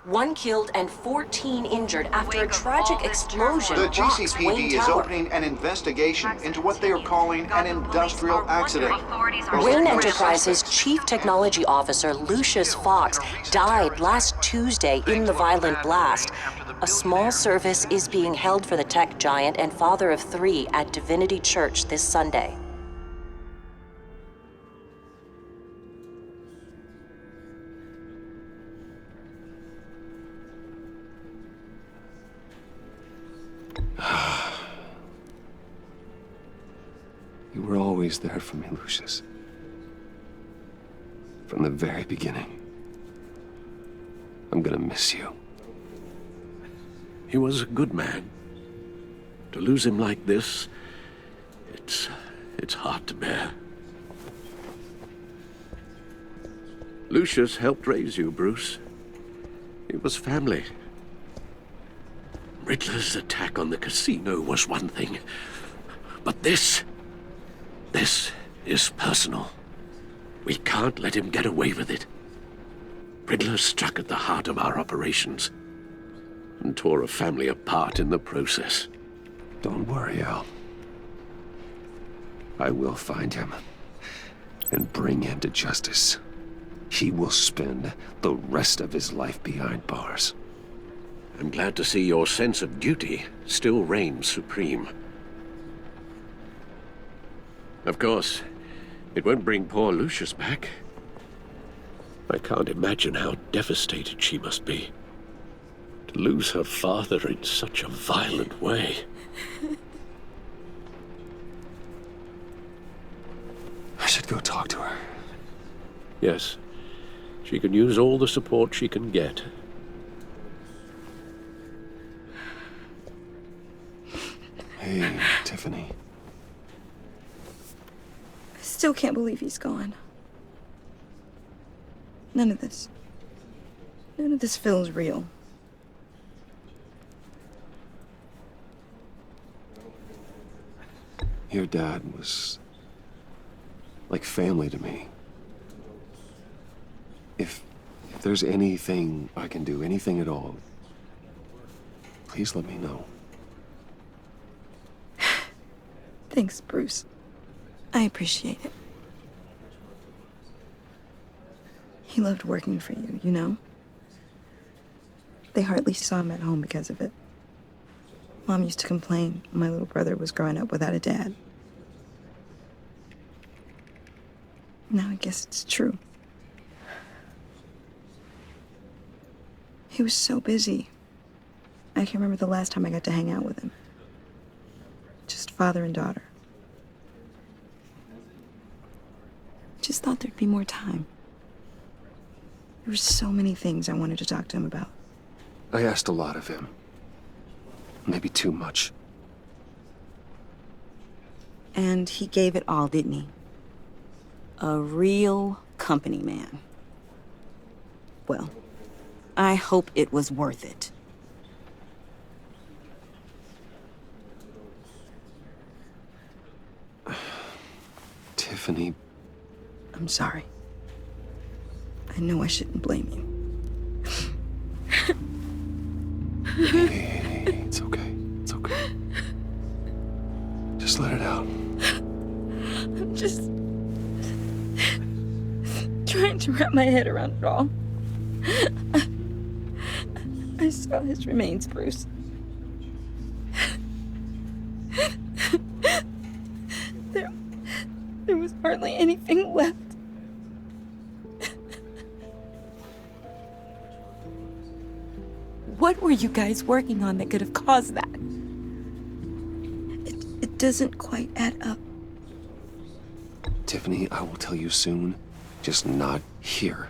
1 killed and 14 injured after a tragic explosion The rocks GCPD Wayne is Tower. opening an investigation into what they are calling an industrial accident. Wayne Enterprises' Chief Technology Officer Lucius Fox died last Tuesday in the violent blast. A small service is being held for the tech giant and father of 3 at Divinity Church this Sunday. You were always there for me, Lucius. From the very beginning. I'm gonna miss you. He was a good man. To lose him like this, it's hard to bear. Lucius helped raise you, Bruce. It was family. Riddler's attack on the casino was one thing, but this is personal. We can't let him get away with it. Riddler struck at the heart of our operations and tore a family apart in the process. Don't worry, Al. I will find him and bring him to justice. He will spend the rest of his life behind bars. I'm glad to see your sense of duty still reigns supreme. Of course, it won't bring poor Lucius back. I can't imagine how devastated she must be. To lose her father in such a violent way. I should go talk to her. Yes, she can use all the support she can get. Hey, Tiffany. I still can't believe he's gone. None of this feels real. Your dad was like family to me. If there's anything I can do, anything at all, please let me know. Thanks, Bruce. I appreciate it. He loved working for you, you know? They hardly saw him at home because of it. Mom used to complain my little brother was growing up without a dad. Now I guess it's true. He was so busy. I can't remember the last time I got to hang out with him. Just father and daughter. Just thought there'd be more time. There were so many things I wanted to talk to him about. I asked a lot of him. Maybe too much. And he gave it all, didn't he? A real company man. Well, I hope it was worth it. Tiffany. I'm sorry. I know I shouldn't blame you. Hey, it's okay. It's okay. Just let it out. I'm just trying to wrap my head around it all. I saw his remains, Bruce. There was hardly anything left. What were you guys working on that could have caused that? It doesn't quite add up. Tiffany, I will tell you soon. Just not here.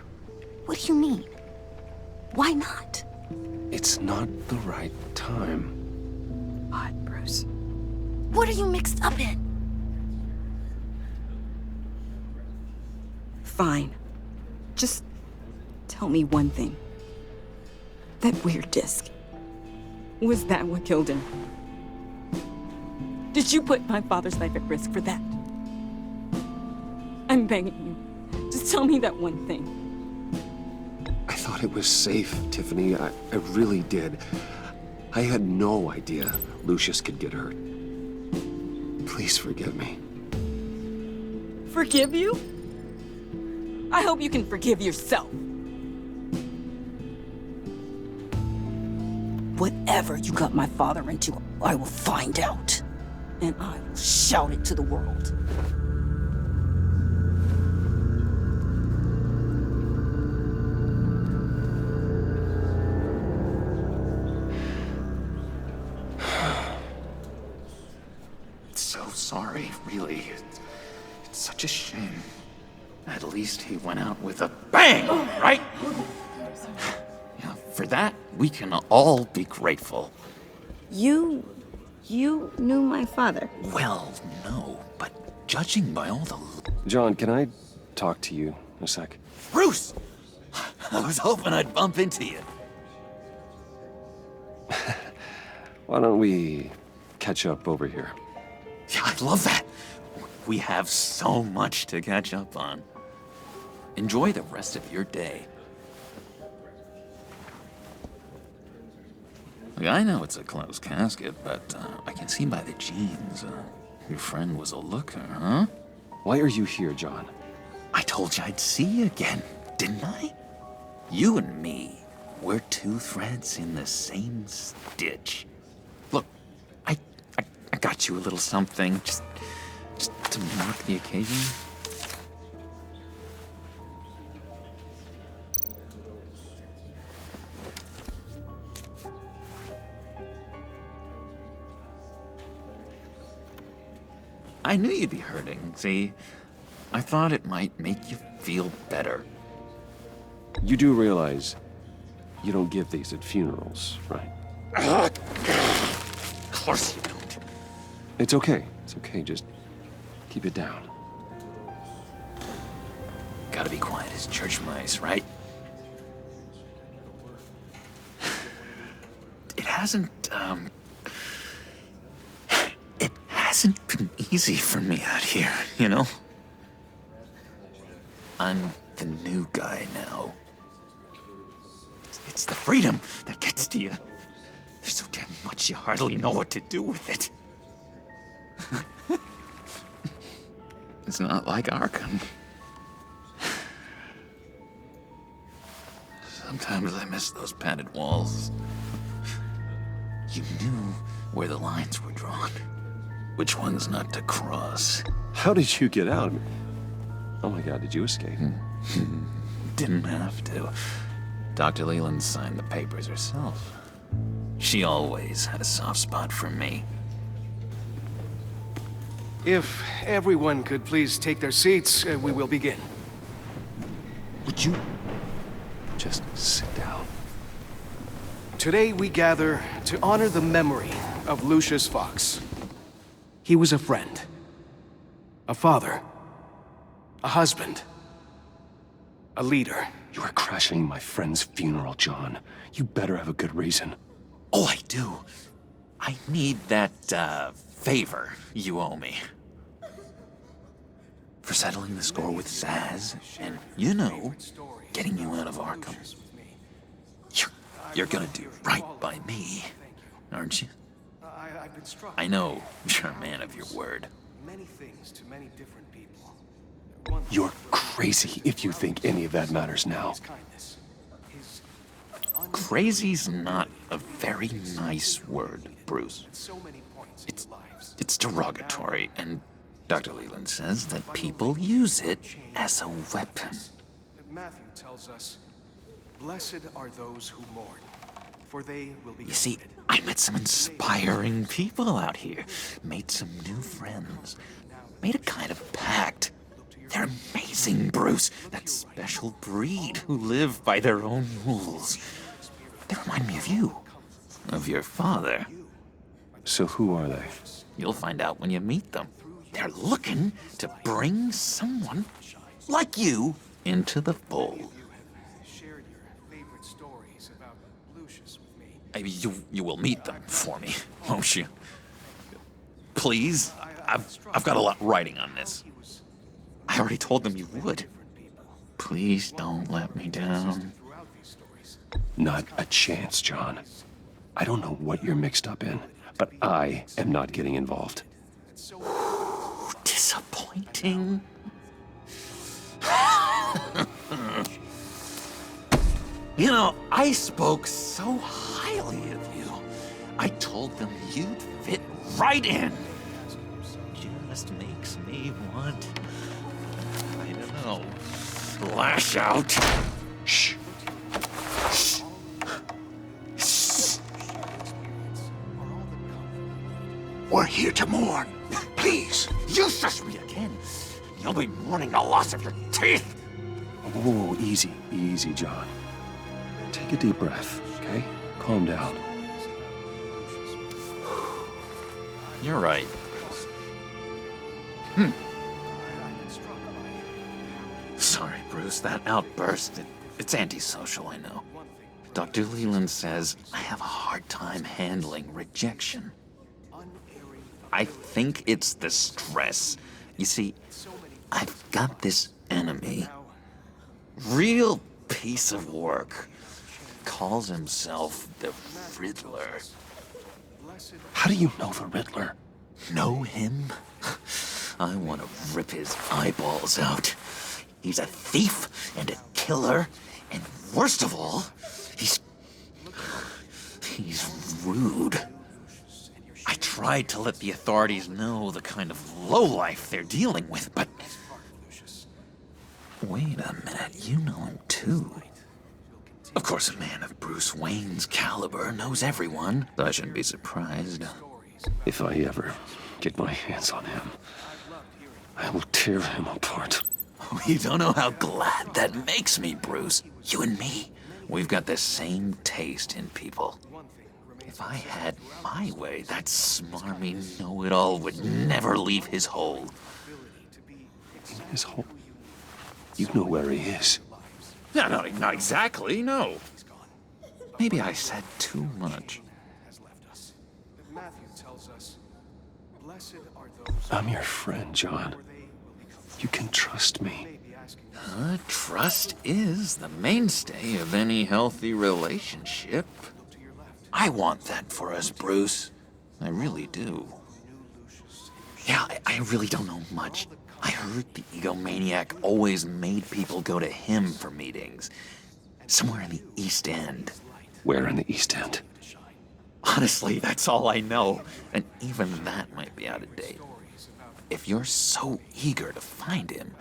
What do you mean? Why not? It's not the right time. What, Bruce? What are you mixed up in? Fine. Just tell me one thing. That weird disc. Was that what killed him? Did you put my father's life at risk for that? I'm begging you. Just tell me that one thing. I thought thought it was safe, Tiffany. I really did. I had no idea Lucius could get hurt. Please forgive me. Forgive you? I hope you can forgive yourself. Whatever you got my father into, I will find out. And I will shout it to the world. So sorry, really. It's such a shame. At least he went out with a bang, right? Yeah, for that, we can all be grateful. You knew my father. Well, no, but judging by all the... John, can I talk to you a sec? Bruce! I was hoping I'd bump into you. Why don't we catch up over here? Yeah, I love that. We have so much to catch up on. Enjoy the rest of your day. Look, I know it's a closed casket, but I can see by the jeans, your friend was a looker, huh? Why are you here, John? I told you I'd see you again, didn't I? You and me, we're two threads in the same stitch. Look, I got you a little something, just to mark the occasion. I knew you'd be hurting, see? I thought it might make you feel better. You do realize you don't give these at funerals, right? Of course you don't. It's okay. It's okay. Just keep it down. Gotta be quiet as church mice, right? It hasn't been easy for me out here, you know? I'm the new guy now. It's the freedom that gets to you. There's so damn much you hardly know what to do with it. It's not like Arkham. Sometimes I miss those padded walls. You knew where the lines were drawn. Which ones not to cross. How did you get out? Oh my God, did you escape? Didn't have to. Dr. Leland signed the papers herself. She always had a soft spot for me. If everyone could please take their seats, we will begin. Would you just sit down? Today we gather to honor the memory of Lucius Fox. He was a friend, a father, a husband, a leader. You are crashing my friend's funeral, John. You better have a good reason. Oh, I do. I need that, favor you owe me. For settling the score with Zaz, and, you know, getting you out of Arkham. You're gonna do right by me, aren't you? I know you're a man of your word. Many things to many different people. You're crazy if you think any of that matters now. Crazy's not a very nice word, Bruce. It's derogatory, and Dr. Leland says that people use it as a weapon. Matthew tells us, "Blessed are those who mourn, for they will be You see, I met some inspiring people out here. Made some new friends. Made a kind of pact. They're amazing, Bruce. That special breed who live by their own rules. They remind me of you. Of your father. So who are they? You'll find out when you meet them. They're looking to bring someone like you into the fold. shared your favorite stories about Lucius with me." You will meet them for me, won't you? Please? I've got a lot writing on this. I already told them you would. Please don't let me down. Not a chance, John. I don't know what you're mixed up in, but I am not getting involved. Disappointing. You know, I spoke so highly of you. I told them you'd fit right in. Just makes me want, I don't know, lash out. Shh. We're here to mourn. Please. You shush me again. You'll be mourning the loss of your teeth. Whoa, easy, easy, John. Take a deep breath, okay? Calm down. You're right. Sorry, Bruce, that outburst, it's antisocial, I know. Dr. Leland says I have a hard time handling rejection. I think it's the stress. You see, I've got this enemy. Real piece of work. Calls himself the Riddler. How do you know the Riddler? Know him? I want to rip his eyeballs out. He's a thief and a killer, and worst of all, he's rude. I tried to let the authorities know the kind of lowlife they're dealing with, but... Wait a minute, you know him too. Of course, a man of Bruce Wayne's caliber knows everyone. I shouldn't be surprised. If I ever get my hands on him, I will tear him apart. You don't know how glad that makes me, Bruce. You and me, we've got the same taste in people. If I had my way, that smarmy know-it-all would never leave his hole. His hole? You know where he is. No, not exactly, no. Maybe I said too much. I'm your friend, John. You can trust me. Trust is the mainstay of any healthy relationship. I want that for us, Bruce. I really do. Yeah, I really don't know much. I heard the egomaniac always made people go to him for meetings. Somewhere in the East End. Where in the East End? Honestly, that's all I know. And even that might be out of date. If you're so eager to find him,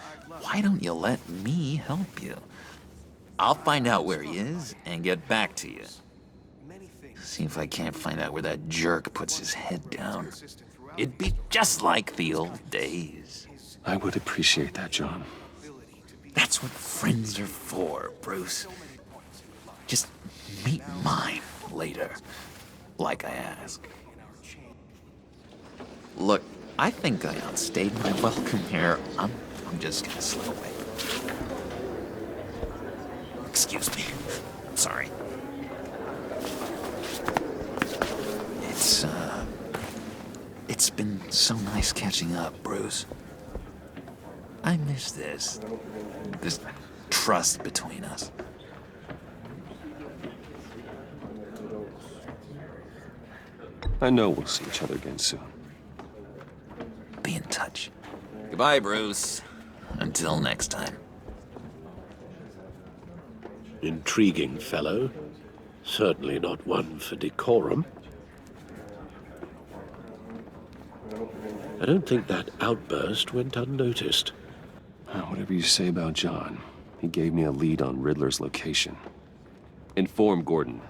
why don't you let me help you? I'll find out where he is and get back to you. See if I can't find out where that jerk puts his head down. It'd be just like the old days. I would appreciate that, John. That's what friends are for, Bruce. Just meet mine later, like I asked. Look, I think I outstayed my welcome here. I'm just gonna slip away. Excuse me. Sorry. It's been so nice catching up, Bruce. I miss this trust between us. I know we'll see each other again soon. Be in touch. Goodbye, Bruce. Until next time. Intriguing fellow. Certainly not one for decorum. I don't think that outburst went unnoticed. Whatever you say about John, he gave me a lead on Riddler's location. Inform Gordon.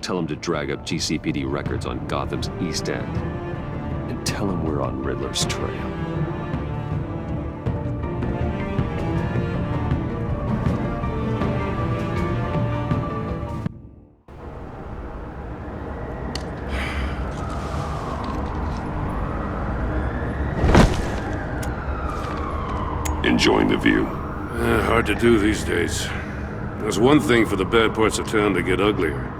Tell him to drag up GCPD records on Gotham's East End. And tell him we're on Riddler's trail. Enjoying the view? Hard to do these days. There's one thing for the bad parts of town to get uglier,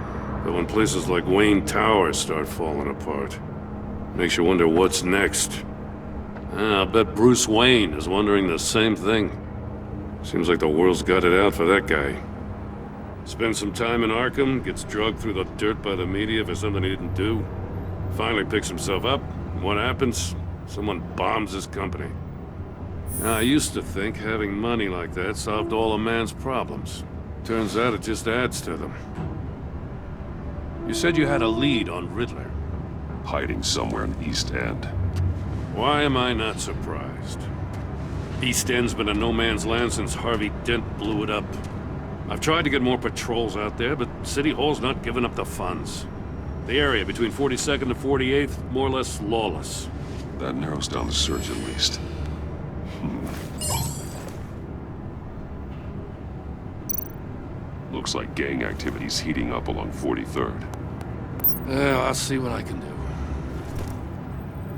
but when places like Wayne Tower start falling apart, makes you wonder what's next. I bet Bruce Wayne is wondering the same thing. Seems like the world's got it out for that guy. Spends some time in Arkham, gets drugged through the dirt by the media for something he didn't do. Finally picks himself up, and what happens? Someone bombs his company. Now, I used to think having money like that solved all a man's problems. Turns out it just adds to them. You said you had a lead on Riddler. Hiding somewhere in the East End. Why am I not surprised? East End's been a no-man's land since Harvey Dent blew it up. I've tried to get more patrols out there, but City Hall's not giving up the funds. The area between 42nd and 48th, more or less lawless. That narrows down the search at least. Looks like gang activity's heating up along 43rd. Well, I'll see what I can do.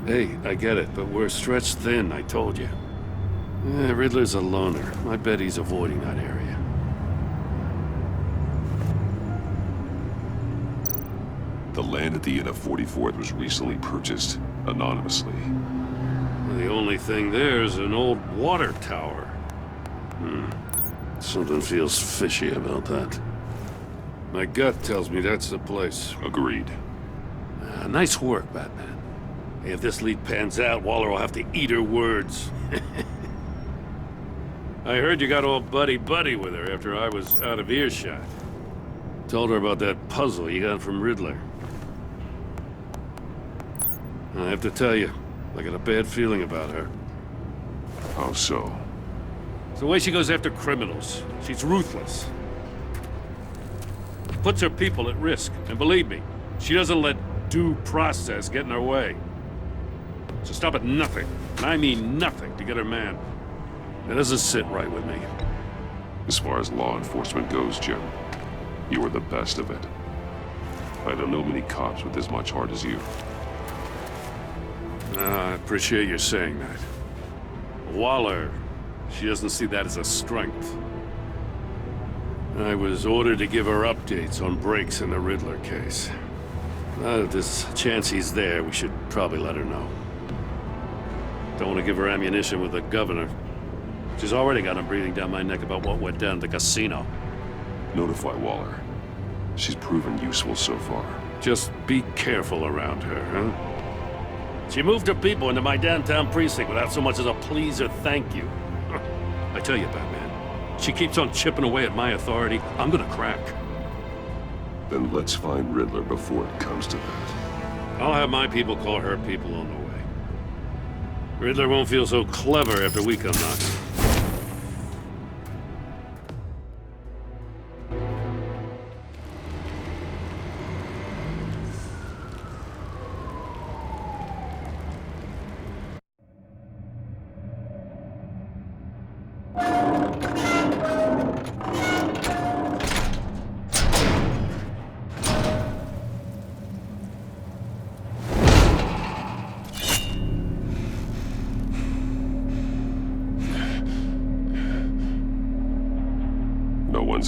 Hey, I get it, but we're stretched thin, I told you. Riddler's a loner. I bet he's avoiding that area. The land at the end of 44th was recently purchased anonymously. The only thing there is an old water tower. Something feels fishy about that. My gut tells me that's the place. Agreed. Nice work, Batman. Hey, if this lead pans out, Waller will have to eat her words. I heard you got all buddy-buddy with her after I was out of earshot. Told her about that puzzle you got from Riddler. I have to tell you, I got a bad feeling about her. How so? It's the way she goes after criminals. She's ruthless. Puts her people at risk. And believe me, she doesn't let due process get in her way. She'll stop at nothing, and I mean nothing, to get her man. It doesn't sit right with me. As far as law enforcement goes, Jim, you are the best of it. I don't know many cops with as much heart as you. I appreciate you saying that. Waller, she doesn't see that as a strength. I was ordered to give her updates on breaks in the Riddler case. If there's a chance he's there, we should probably let her know. Don't want to give her ammunition with the governor. She's already got him breathing down my neck about what went down at the casino. Notify Waller. She's proven useful so far. Just be careful around her, huh? She moved her people into my downtown precinct without so much as a please or thank you. I tell you, Batman, she keeps on chipping away at my authority. I'm gonna crack. Then let's find Riddler before it comes to that. I'll have my people call her people on the way. Riddler won't feel so clever after we come knocking.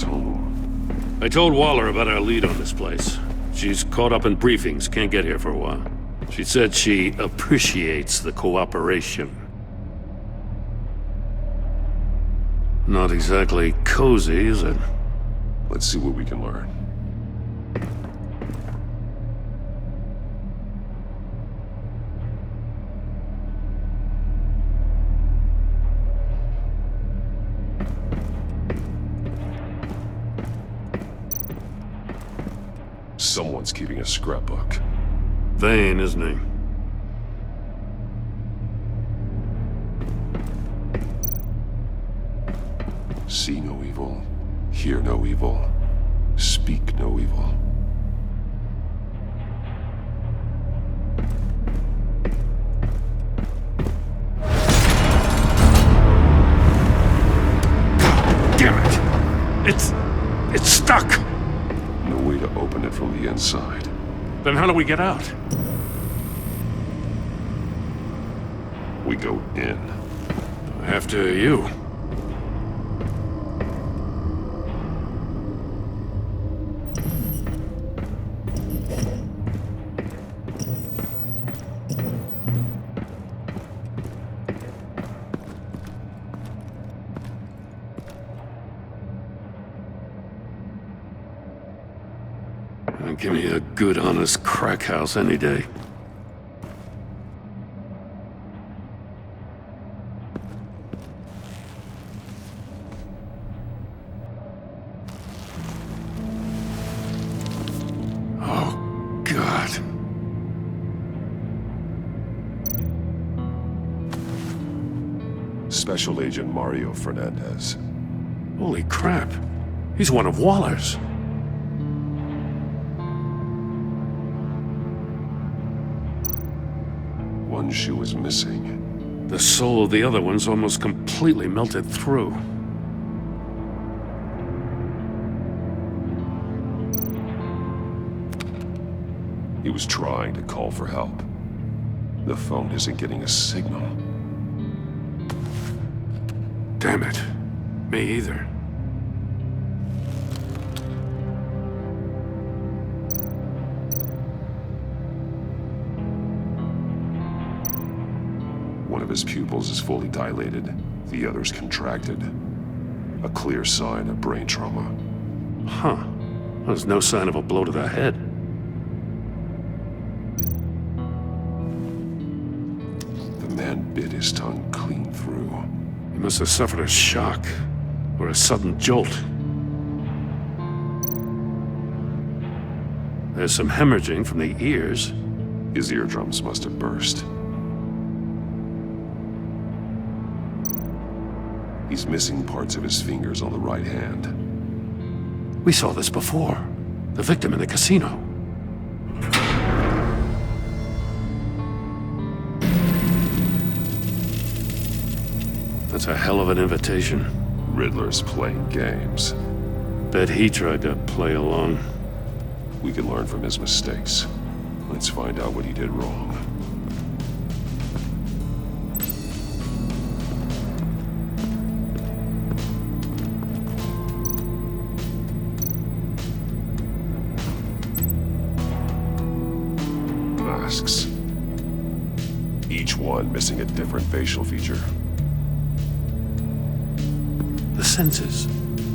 Home. I told Waller about our lead on this place. She's caught up in briefings, can't get here for a while. She said she appreciates the cooperation. Not exactly cozy, is it? Let's see what we can learn. Someone's keeping a scrapbook. Feind, isn't he? See no evil, hear no evil, speak no evil. Damn it! It's stuck! No way to open it from the inside. Then how do we get out? We go in. After you. Give me a good, honest crack house any day. Oh, God. Special Agent Mario Fernandez. Holy crap. He's one of Waller's. One shoe is missing. The soul of the other one's almost completely melted through. He was trying to call for help. The phone isn't getting a signal. Damn it. Me either. One of his pupils is fully dilated, the other's contracted. A clear sign of brain trauma. Huh. There's no sign of a blow to the head. The man bit his tongue clean through. He must have suffered a shock, or a sudden jolt. There's some hemorrhaging from the ears. His eardrums must have burst. He's missing parts of his fingers on the right hand. We saw this before. The victim in the casino. That's a hell of an invitation. Riddler's playing games. Bet he tried to play along. We can learn from his mistakes. Let's find out what he did wrong. Masks. Each one missing a different facial feature. The senses.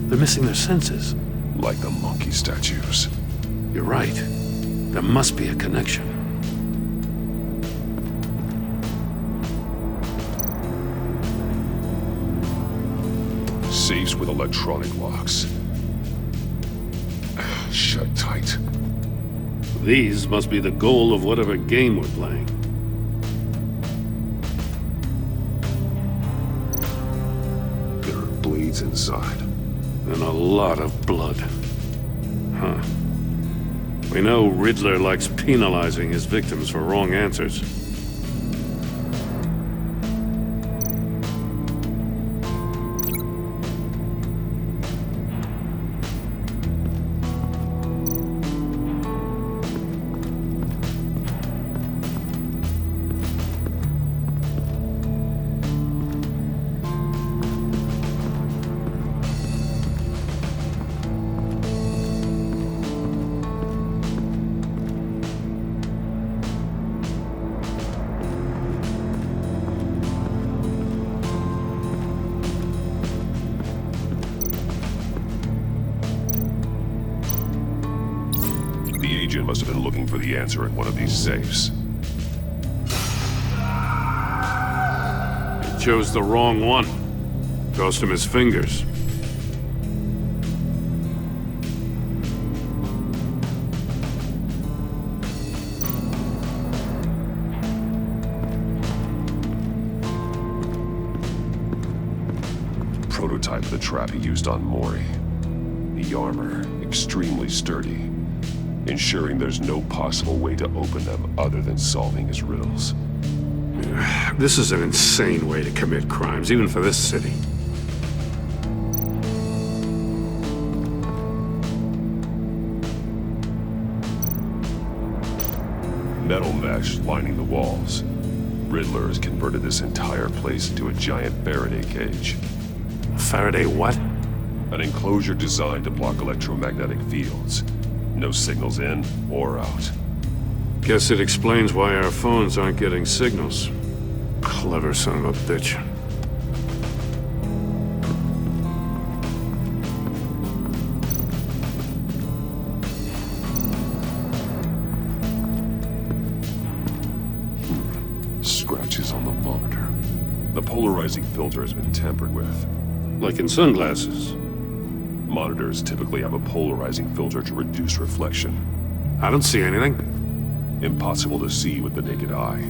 They're missing their senses. Like the monkey statues. You're right. There must be a connection. Safes with electronic locks. Shut tight. These must be the goal of whatever game we're playing. There are blades inside. And a lot of blood. Huh. We know Riddler likes penalizing his victims for wrong answers. The agent must have been looking for the answer in one of these safes. He chose the wrong one. Cost him his fingers. Prototype of the trap he used on Mori. The armor, extremely sturdy, ensuring there's no possible way to open them other than solving his riddles. This is an insane way to commit crimes, even for this city. Metal mesh lining the walls. Riddler has converted this entire place into a giant Faraday cage. Faraday what? An enclosure designed to block electromagnetic fields. No signals in or out. Guess it explains why our phones aren't getting signals. Clever son of a bitch. the monitor. The polarizing filter has been tampered with. Like in sunglasses. Monitors typically have a polarizing filter to reduce reflection. I don't see anything. Impossible to see with the naked eye.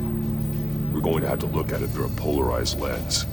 We're going to have to look at it through a polarized lens.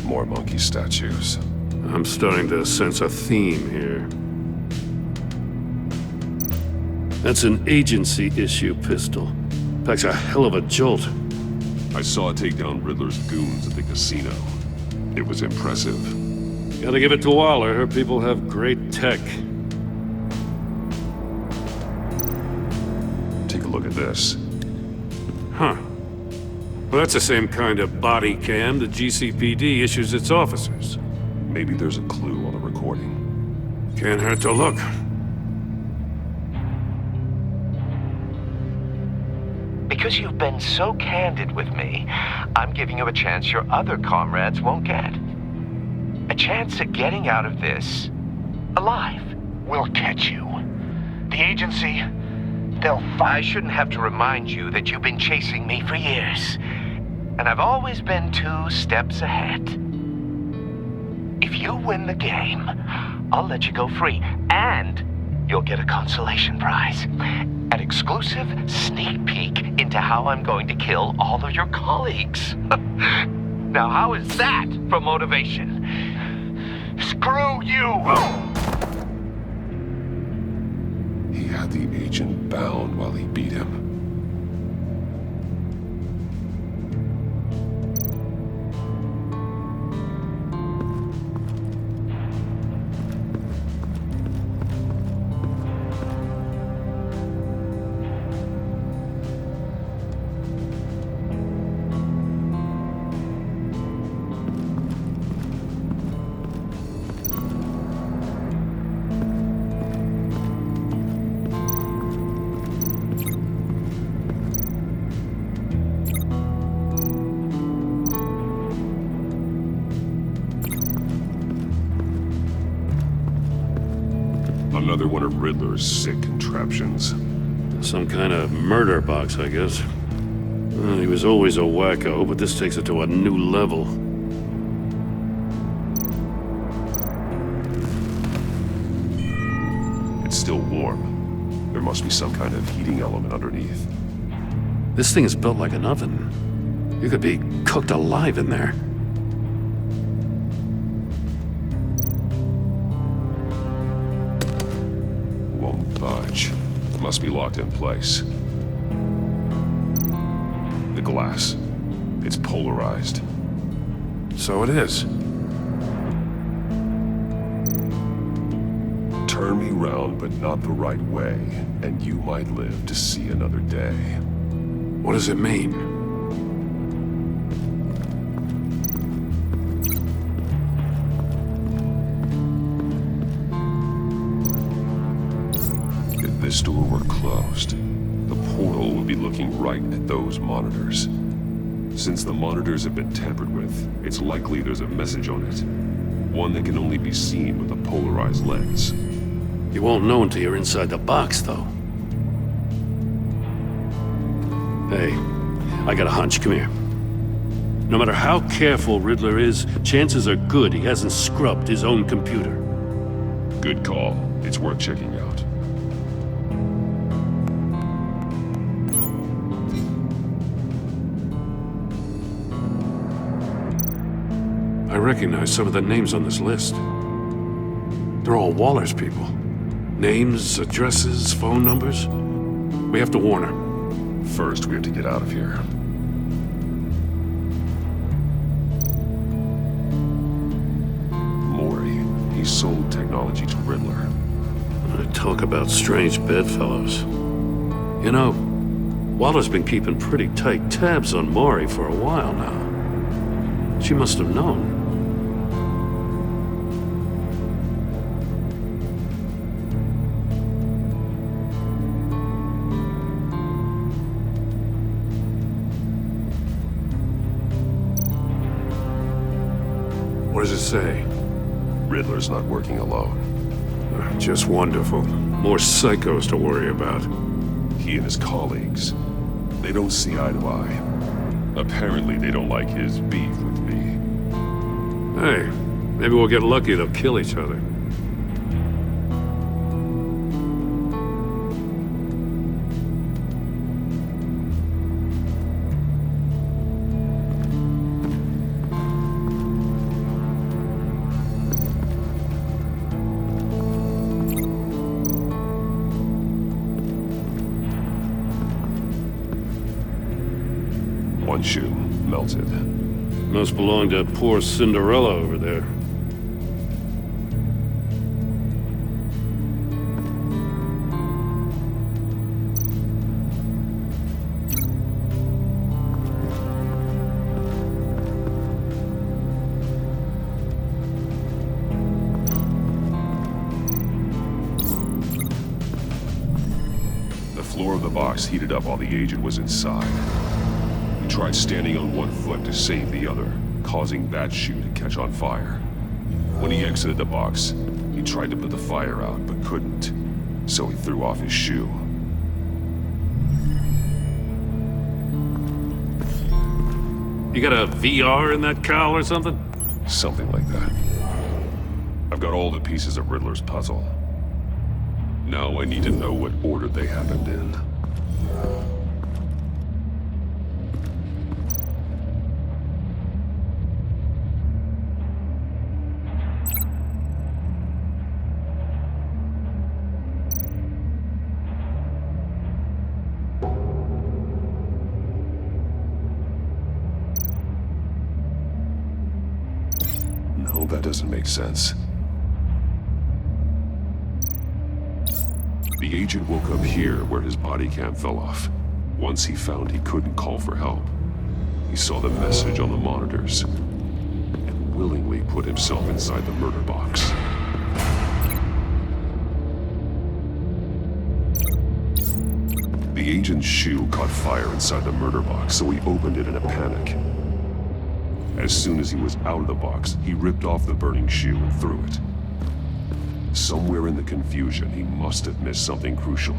More monkey statues. I'm starting to sense a theme here. That's an agency issue pistol. Packs a hell of a jolt. I saw it take down Riddler's goons at the casino. It was impressive. Gotta give it to Waller. Her people have great tech. Take a look at this. Huh. Well, that's the same kind of body cam the GCPD issues its officers. Maybe there's a clue on the recording. Can't hurt to look. Because you've been so candid with me, I'm giving you a chance your other comrades won't get. A chance at getting out of this alive. We'll catch you. The agency, they'll find... I shouldn't have to remind you that you've been chasing me for years. And I've always been 2 steps ahead. If you win the game, I'll let you go free. And you'll get a consolation prize. An exclusive sneak peek into how I'm going to kill all of your colleagues. Now, how is that for motivation? Screw you! He had the agent bound while he beat him. Another one of Riddler's sick contraptions. Some kind of murder box, I guess. Well, he was always a wacko, but this takes it to a new level. It's still warm. There must be some kind of heating element underneath. This thing is built like an oven. You could be cooked alive in there. Won't budge. It must be locked in place. The glass. It's polarized. So it is. Turn me round, but not the right way, and you might live to see another day. What does it mean? store were closed, the portal would be looking right at those monitors. Since the monitors have been tampered with, it's likely there's a message on it. One that can only be seen with a polarized lens. You won't know until you're inside the box, though. Hey, I got a hunch. Come here. No matter how careful Riddler is, chances are good he hasn't scrubbed his own computer. Good call. It's worth checking out. I recognize some of the names on this list. They're all Waller's people. Names, addresses, phone numbers. We have to warn her. First, we have to get out of here. Maury, he sold technology to Riddler. Talk about strange bedfellows. You know, Waller's been keeping pretty tight tabs on Maury for a while now. She must have known. What does it say? Riddler's not working alone. Just wonderful. More psychos to worry about. He and his colleagues, they don't see eye to eye. Apparently they don't like his beef with me. Hey, maybe we'll get lucky they'll kill each other. One shoe, melted. Must belong to poor Cinderella over there. The floor of the box heated up while the agent was inside. He tried standing on one foot to save the other, causing that shoe to catch on fire. When he exited the box, he tried to put the fire out, but couldn't, so he threw off his shoe. You got a VR in that cowl or something? Something like that. I've got all the pieces of Riddler's puzzle. Now I need to know what order they happened in. No, that doesn't make sense. The agent woke up here where his body cam fell off. Once he found he couldn't call for help, he saw the message on the monitors and willingly put himself inside the murder box. The agent's shoe caught fire inside the murder box, so he opened it in a panic. As soon as he was out of the box, he ripped off the burning shoe and threw it. Somewhere in the confusion, he must have missed something crucial.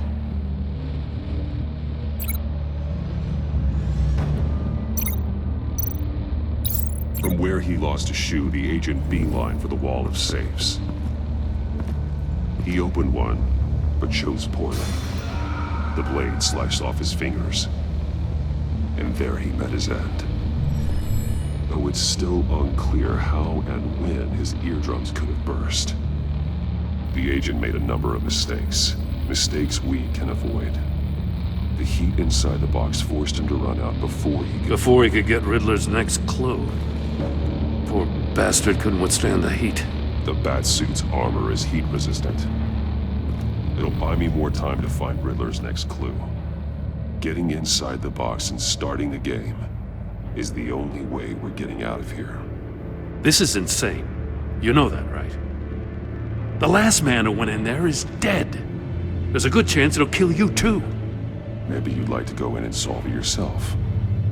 From where he lost a shoe, the agent beelined for the wall of safes. He opened one, but chose poorly. The blade sliced off his fingers, and there he met his end. Though it's still unclear how and when his eardrums could have burst. The agent made a number of mistakes. Mistakes we can avoid. The heat inside the box forced him to run out before he could get Riddler's next clue. Poor bastard couldn't withstand the heat. The Batsuit's armor is heat resistant. It'll buy me more time to find Riddler's next clue. Getting inside the box and starting the game is the only way we're getting out of here. This is insane. You know that, right? The last man who went in there is dead. there's a good chance it'll kill you too. Maybe you'd like to go in and solve it yourself.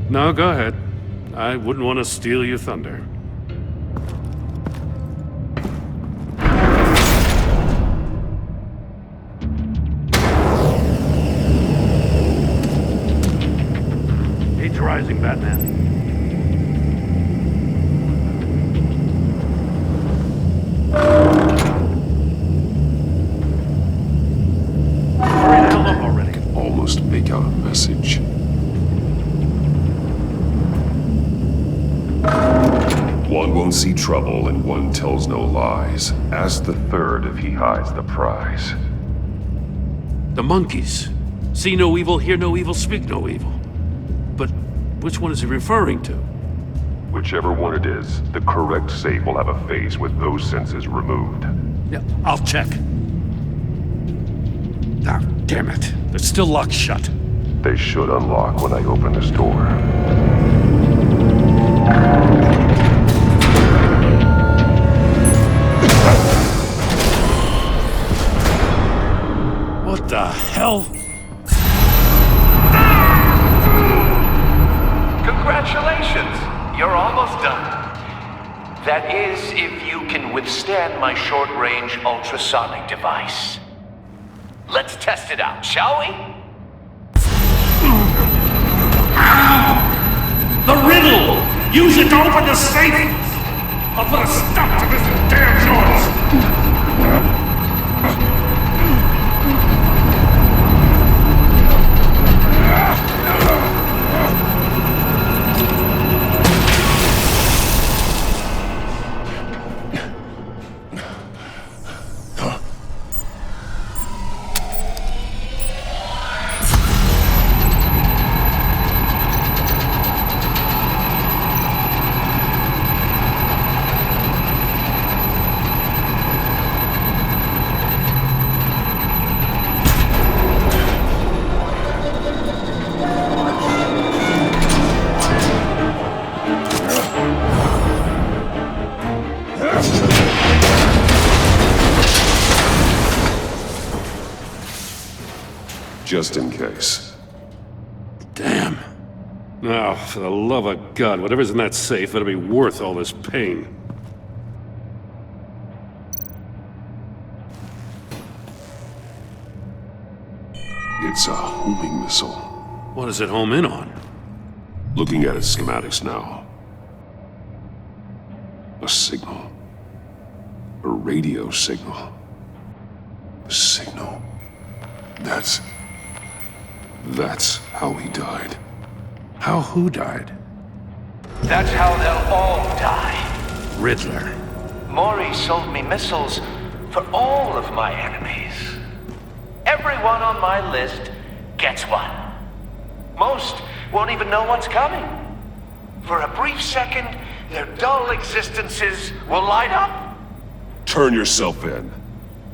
No, go ahead. I wouldn't want to steal your thunder. Heat's rising, Batman. Hurry the hell up already. I can almost make out a message. One won't see trouble and one tells no lies. Ask the third if he hides the prize. The monkeys. See no evil, hear no evil, speak no evil. But which one is he referring to? Whichever one it is, the correct safe will have a phase with those senses removed. Yeah, I'll check. Ah, damn it. They're still locked shut. They should unlock when I open this door. What the hell? Congratulations! You're almost done. That is, if you can withstand my short-range ultrasonic device. Let's test it out, shall we? The riddle! Use it to open the safe! I'll put a stop to this damn noise! Just in case. Damn. Now, for the love of God, whatever's in that safe better be worth all this pain. It's a homing missile. What does it home in on? Looking at its schematics now. A signal. A radio signal. A signal. That's how he died. How who died? That's how they'll all die. Riddler. Maury sold me missiles for all of my enemies. Everyone on my list gets one. Most won't even know what's coming. For a brief second, their dull existences will light up. Turn yourself in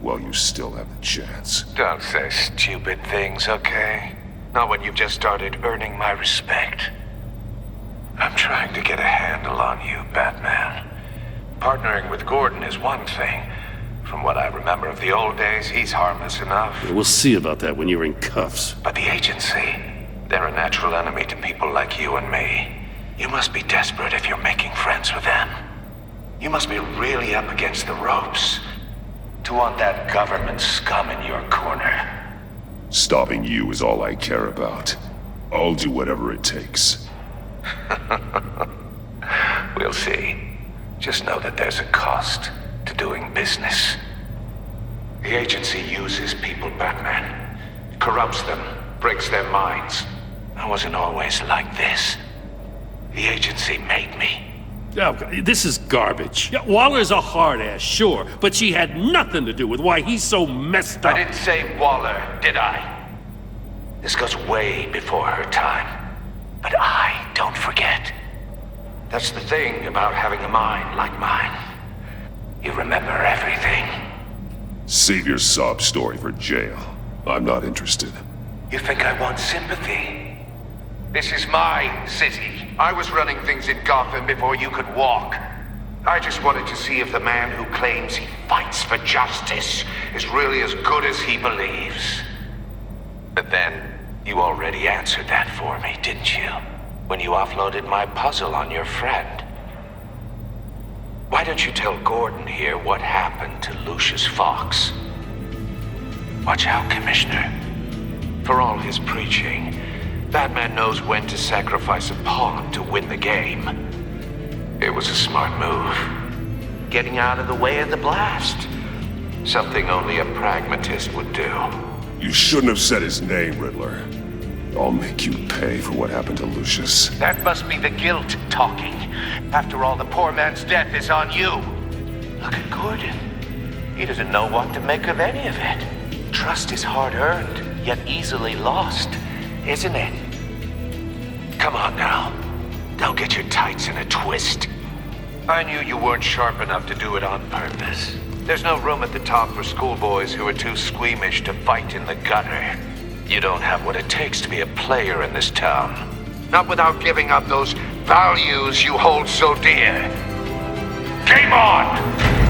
while you still have the chance. Don't say stupid things, okay? Not when you've just started earning my respect. I'm trying to get a handle on you, Batman. Partnering with Gordon is one thing. From what I remember of the old days, he's harmless enough. Yeah, we'll see about that when you're in cuffs. But the agency, they're a natural enemy to people like you and me. You must be desperate if you're making friends with them. You must be really up against the ropes to want that government scum in your corner. Stopping you is all I care about. I'll do whatever it takes. We'll see. Just know that there's a cost to doing business. The agency uses people, Batman. Corrupts them, breaks their minds. I wasn't always like this. The agency made me. Oh, this is garbage. Yeah, Waller's a hard-ass, sure, but she had nothing to do with why he's so messed up. I didn't say Waller, did I? This goes way before her time. But I don't forget. That's the thing about having a mind like mine. You remember everything. Save your sob story for jail. I'm not interested. You think I want sympathy? This is my city. I was running things in Gotham before you could walk. I just wanted to see if the man who claims he fights for justice is really as good as he believes. But then, you already answered that for me, didn't you? When you offloaded my puzzle on your friend. Why don't you tell Gordon here what happened to Lucius Fox? Watch out, Commissioner. For all his preaching, Batman knows when to sacrifice a pawn to win the game. It was a smart move. Getting out of the way of the blast. Something only a pragmatist would do. You shouldn't have said his name, Riddler. I'll make you pay for what happened to Lucius. That must be the guilt talking. After all, the poor man's death is on you. Look at Gordon. He doesn't know what to make of any of it. Trust is hard-earned, yet easily lost, isn't it? Come on now. Don't get your tights in a twist. I knew you weren't sharp enough to do it on purpose. There's no room at the top for schoolboys who are too squeamish to fight in the gutter. You don't have what it takes to be a player in this town. Not without giving up those values you hold so dear. Game on!